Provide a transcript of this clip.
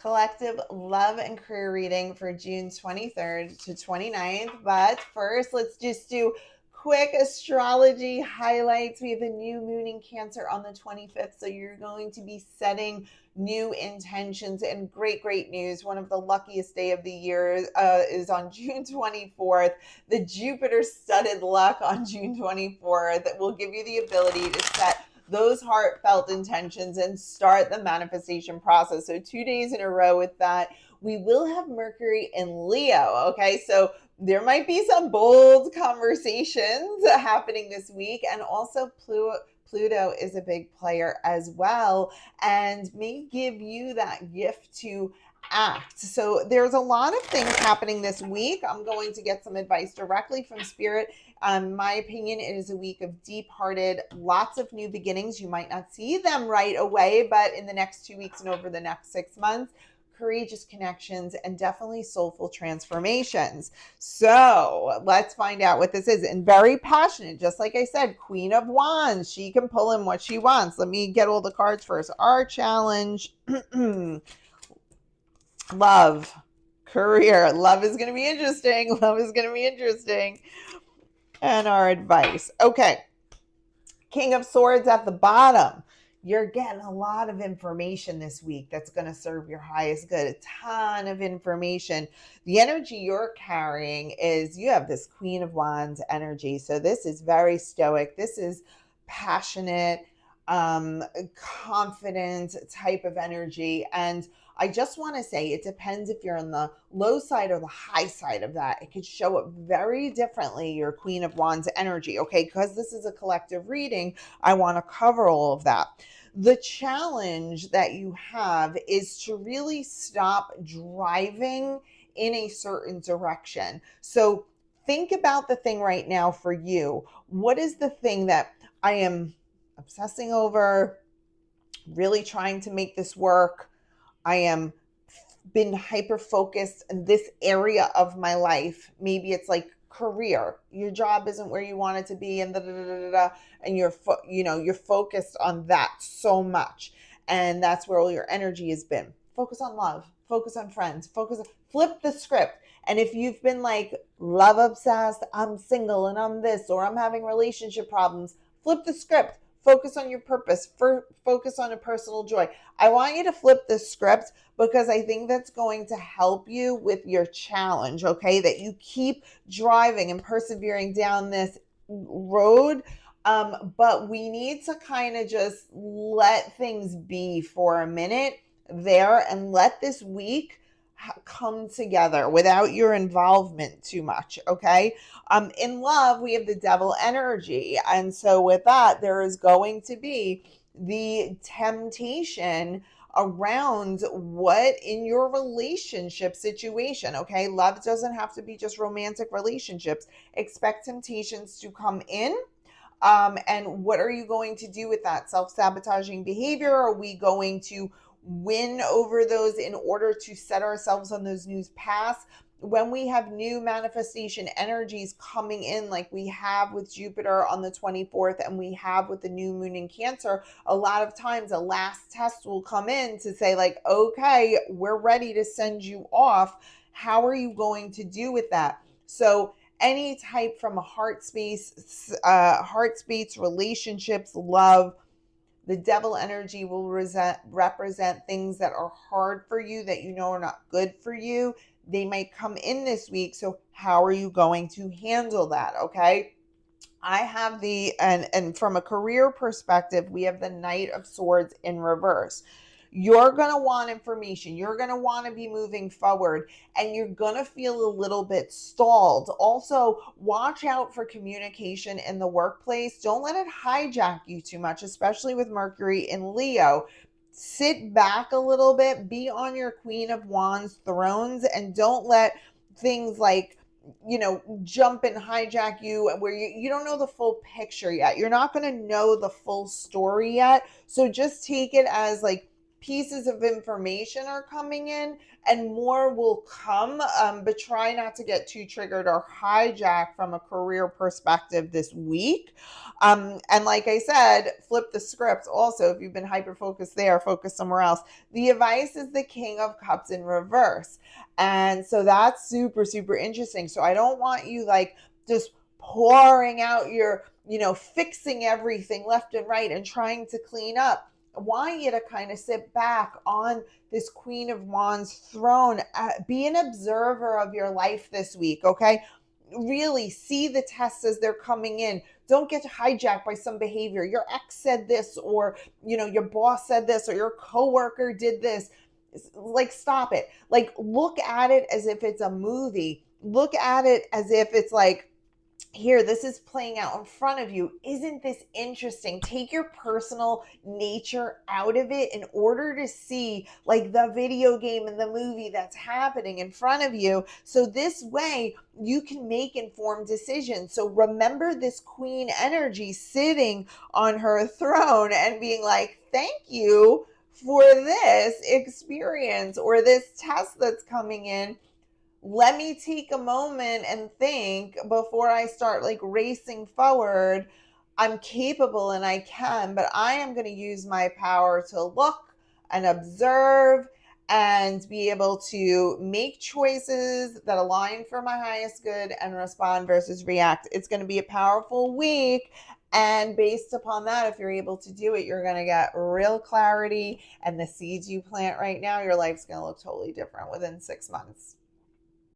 collective love and career reading for June 23rd to 29th. But first, let's just do quick astrology highlights. We have a new moon in Cancer on the 25th, so you're going to be setting new intentions. And great news, one of the luckiest day of the year is on June 24th. The Jupiter studded luck on June 24th that will give you the ability to set those heartfelt intentions and start the manifestation process. So 2 days in a row with that. We will have Mercury in Leo. Okay, so there might be some bold conversations happening this week, and also Pluto is a big player as well and may give you that gift to act. So there's a lot of things happening this week. I'm going to get some advice directly from Spirit. My opinion, it is a week of deep-hearted, lots of new beginnings. You might not see them right away, but in the next 2 weeks and over the next 6 months, courageous connections and definitely soulful transformations. So let's find out what this is. And very passionate, just like I said, Queen of Wands. She can pull in what she wants. Let me get all the cards first. Our challenge. Love, career. Love is going to be interesting. Love is going to be interesting. And our advice. Okay. King of Swords at the bottom. You're getting a lot of information this week that's going to serve your highest good. A ton of information. The energy you're carrying is you have this Queen of Wands energy. So this is very stoic. This is passionate, confident type of energy. And I just want to say it depends if you're on the low side or the high side of that. It could show up very differently, your Queen of Wands energy, okay? Because this is a collective reading, I want to cover all of that. The challenge that you have is to really stop driving in a certain direction. So think about the thing right now for you. What is the thing that I am obsessing over, really trying to make this work? I am been hyper focused in this area of my life. Maybe it's like career. Your job isn't where you want it to be, and and you're focused on that so much, and that's where all your energy has been. Focus on love. Focus on friends. Flip the script. And if you've been like love obsessed, I'm single and I'm this, or I'm having relationship problems, flip the script. Focus on your purpose. Focus on a personal joy. I want you to flip the script because I think that's going to help you with your challenge, okay? That you keep driving and persevering down this road. But we need to kind of just let things be for a minute there and let this week come together without your involvement too much, okay? In love, we have the devil energy. And so with that, there is going to be the temptation around what in your relationship situation, okay? Love doesn't have to be just romantic relationships. Expect temptations to come in. And what are you going to do with that? Self-sabotaging behavior? Are we going to win over those in order to set ourselves on those new paths? When we have new manifestation energies coming in, like we have with Jupiter on the 24th and we have with the new moon in Cancer, a lot of times a last test will come in to say like, okay, we're ready to send you off. How are you going to do with that? So any type from a heart space, relationships, love, the devil energy will represent things that are hard for you, that you know are not good for you. They might come in this week. So how are you going to handle that? Okay. I have and from a career perspective, we have the Knight of Swords in reverse. You're going to want information. You're going to want to be moving forward, and you're going to feel a little bit stalled. Also, watch out for communication in the workplace. Don't let it hijack you too much, especially with Mercury in Leo. Sit back a little bit, be on your Queen of Wands thrones, and don't let things like, jump and hijack you where you don't know the full picture yet. You're not going to know the full story yet. So just take it as like pieces of information are coming in, and more will come. But try not to get too triggered or hijacked from a career perspective this week. And like I said, flip the script also. If you've been hyper focused there, focus somewhere else. The advice is the King of Cups in reverse. And so that's super, super interesting. So I don't want you like just pouring out your, fixing everything left and right and trying to clean up. I want you to kind of sit back on this Queen of Wands throne. Be an observer of your life this week, okay? Really see the tests as they're coming in. Don't get hijacked by some behavior. Your ex said this, or your boss said this, or your coworker did this. Like, stop it. Like, look at it as if it's a movie. Look at it as if it's like, here, this is playing out in front of you. Isn't this interesting? Take your personal nature out of it in order to see like the video game and the movie that's happening in front of you. So this way you can make informed decisions. So remember this queen energy sitting on her throne and being like, thank you for this experience or this test that's coming in. Let me take a moment and think before I start like racing forward. I'm capable and I can, but I am going to use my power to look and observe and be able to make choices that align for my highest good and respond versus react. It's going to be a powerful week. And based upon that, if you're able to do it, you're going to get real clarity. And the seeds you plant right now, your life's going to look totally different within 6 months.